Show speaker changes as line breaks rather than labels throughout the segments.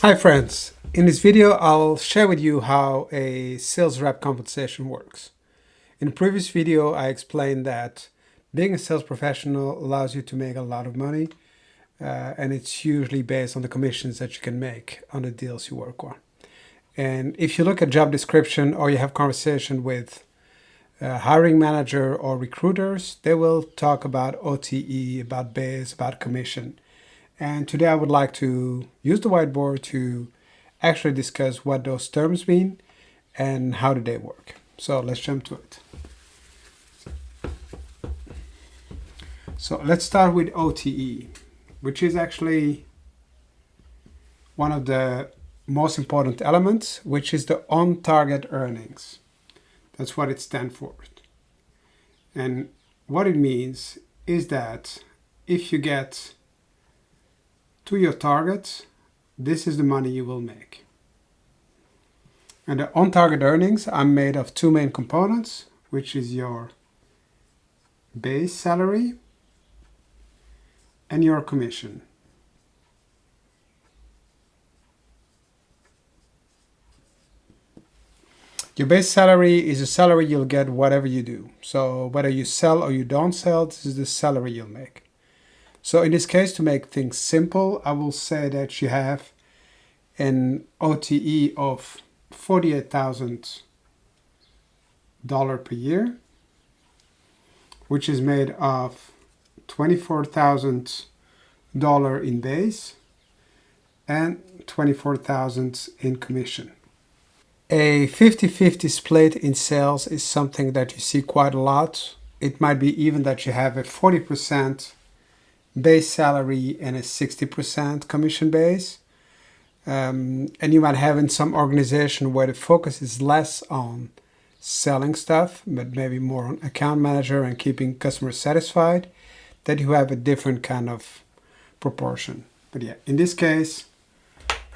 Hi friends, in this video I'll share with you how a sales rep compensation works. In the previous video I explained that being a sales professional allows you to make a lot of money and it's usually based on the commissions that you can make on the deals you work on. And if you look at job description or you have conversation with hiring manager or recruiters, they will talk about OTE, about base, about commission. And today I would like to use the whiteboard to actually discuss what those terms mean and how do they work. So let's jump to it. So let's start with OTE, which is actually one of the most important elements, which is the on-target earnings. That's what it stands for. And what it means is that if you get to your target, this is the money you will make. And the on-target earnings are made of two main components, which is your base salary and your commission. Your base salary is a salary you'll get whatever you do. So whether you sell or you don't sell, this is the salary you'll make. So in this case, to make things simple, I will say that you have an OTE of $48,000 per year, which is made of $24,000 in base and $24,000 in commission. A 50-50 split in sales is something that you see quite a lot. It might be even that you have a 40% base salary and a 60% commission base. And you might have in some organization where the focus is less on selling stuff, but maybe more on account manager and keeping customers satisfied, that you have a different kind of proportion. But yeah, in this case,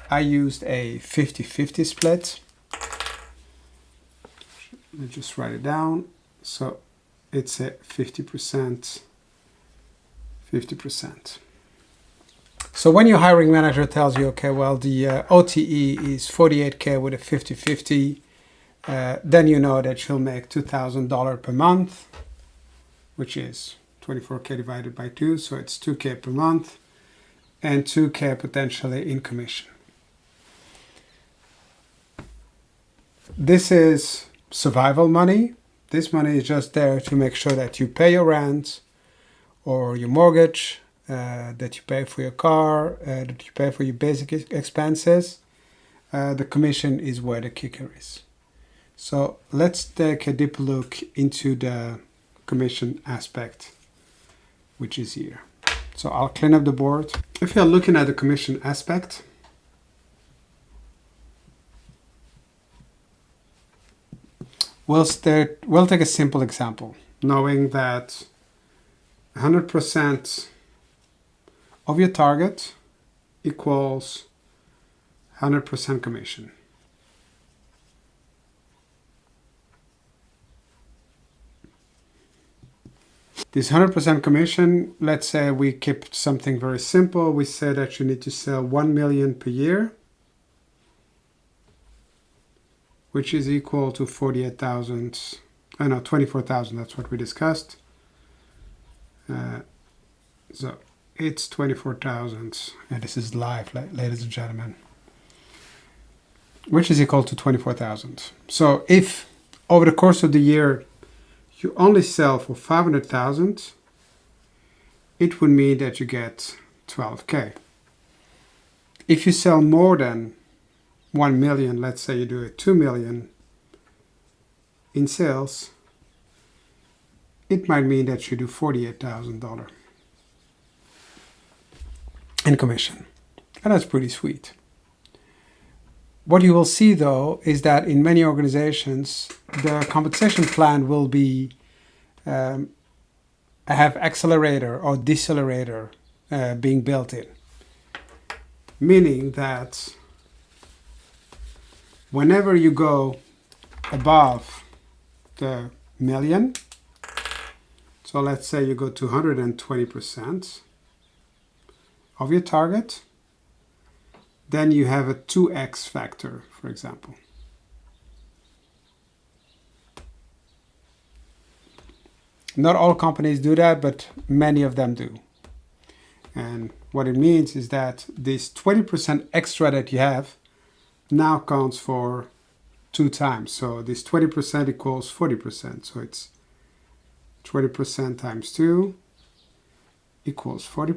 I used a 50-50 split. Let's just write it down. So it's a 50%. 50%. So when your hiring manager tells you, okay, well, the OTE is 48K with a 50-50, then you know that you'll make $2,000 per month, which is 24K divided by 2, so it's 2K per month, and 2K potentially in commission. This is survival money. This money is just there to make sure that you pay your rent, or your mortgage, that you pay for your car, that you pay for your basic expenses. The commission is where the kicker is. So let's take a deeper look into the commission aspect, which is here. So I'll clean up the board. If you're looking at the commission aspect, we'll take a simple example, knowing that 100% of your target equals 100% commission. This 100% commission, let's say we keep something very simple. We say that you need to sell 1 million per year, which is equal to 48,000, 24,000, that's what we discussed. So it's 24,000, and this is live, ladies and gentlemen, which is equal to 24,000. So if over the course of the year you only sell for 500,000, it would mean that you get 12K. If you sell more than 1 million, let's say you do a 2 million in sales, it might mean that you do $48,000 in commission. And that's pretty sweet. What you will see though is that in many organizations, the compensation plan will be have accelerator or decelerator being built in. Meaning that whenever you go above the million, so let's say you go to 120% of your target, then you have a 2x factor, for example. Not all companies do that, but many of them do. And what it means is that this 20% extra that you have now counts for 2 times. So this 20% equals 40%. So it's 20% times 2 equals 40.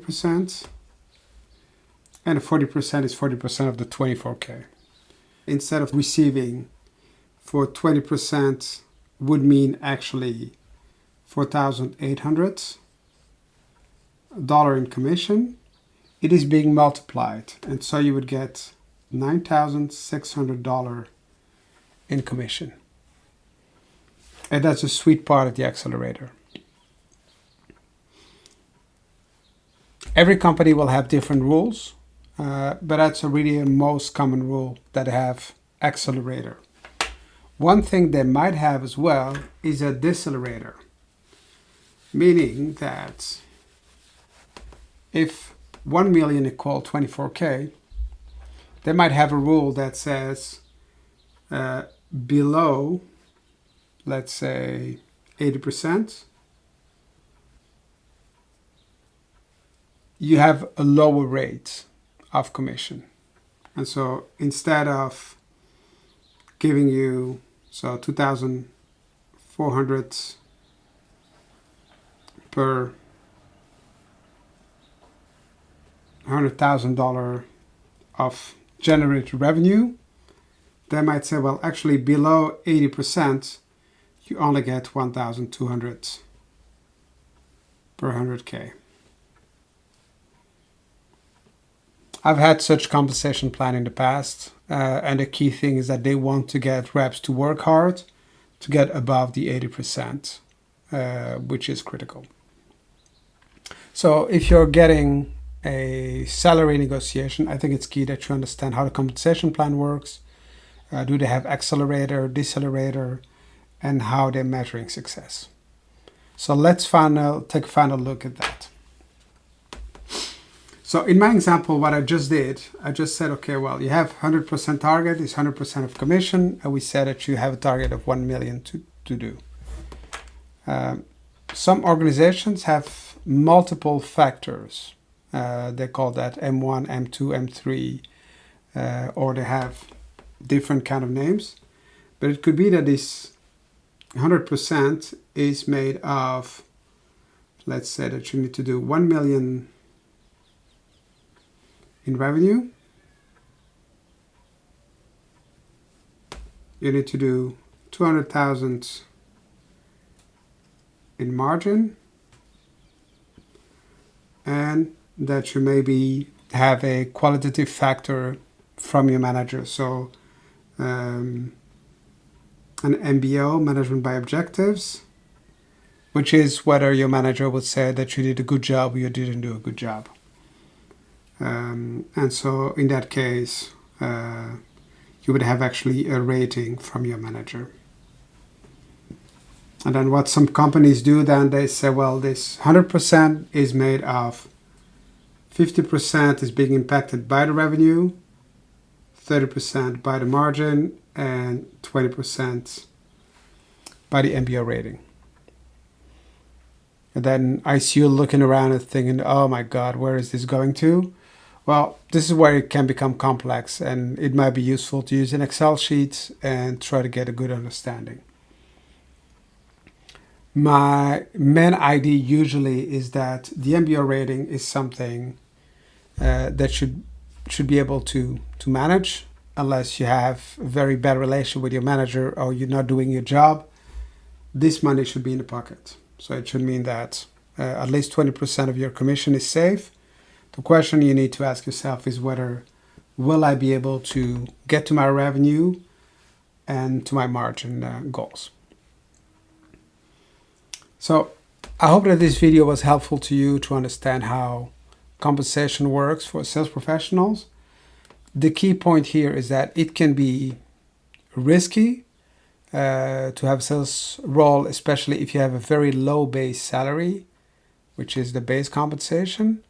And 40% is 40% of the 24K. Instead of receiving for 20% would mean actually $4,800 in commission, it is being multiplied, and so you would get $9,600 in commission. And that's a sweet part of the accelerator. Every company will have different rules, but that's really a most common rule that have accelerator. One thing they might have as well is a decelerator, meaning that if 1 million equal 24K, they might have a rule that says below, let's say 80%, you have a lower rate of commission. And so instead of giving you, so 2,400 per $100,000 of generated revenue, they might say, well, actually below 80%, you only get 1,200 per 100K. I've had such compensation plan in the past, and the key thing is that they want to get reps to work hard to get above the 80%, which is critical. So if you're getting a salary negotiation, I think it's key that you understand how the compensation plan works. Do they have accelerator, decelerator, and how they're measuring success. So let's take a final look at that. So in my example, what I just did, I just said, okay, well, you have 100% target, is 100% of commission, and we said that you have a target of 1 million to do. Some organizations have multiple factors. They call that M1, M2, M3, or they have different kind of names. But it could be that this 100% is made of, let's say that you need to do 1 million in revenue. You need to do 200,000 in margin, and that you maybe have a qualitative factor from your manager. So an MBO, management by objectives, which is whether your manager would say that you did a good job or you didn't do a good job. And so in that case, you would have actually a rating from your manager. And then what some companies do, then they say, well, this 100% is made of 50% is being impacted by the revenue, 30% by the margin, and 20% by the MBO rating. And then I see you looking around and thinking, oh my God, where is this going to? Well, this is where it can become complex, and it might be useful to use an Excel sheet and try to get a good understanding. My main idea usually is that the MBO rating is something that should be able to manage, unless you have a very bad relation with your manager or you're not doing your job. This money should be in the pocket. So it should mean that at least 20% of your commission is safe. The question you need to ask yourself is whether will I be able to get to my revenue and to my margin goals. So I hope that this video was helpful to you to understand how compensation works for sales professionals. The key point here is that it can be risky to have a sales role, especially if you have a very low base salary, which is the base compensation.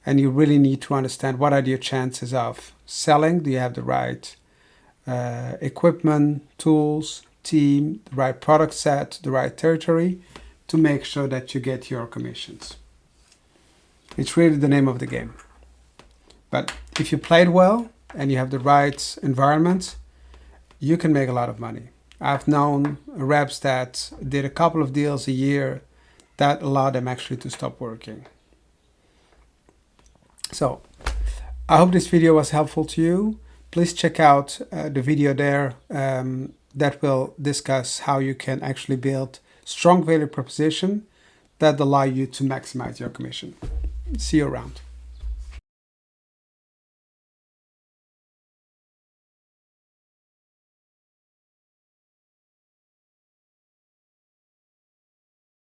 and you really need to understand what are your chances of selling. Do you have the right equipment, tools, team, the right product set, the right territory to make sure that you get your commissions. It's really the name of the game. But if you played well and you have the right environment, you can make a lot of money. I've known reps that did a couple of deals a year that allowed them actually to stop working. So I hope this video was helpful to you. Please check out the video there that will discuss how you can actually build strong value proposition that allow you to maximize your commission. See you around.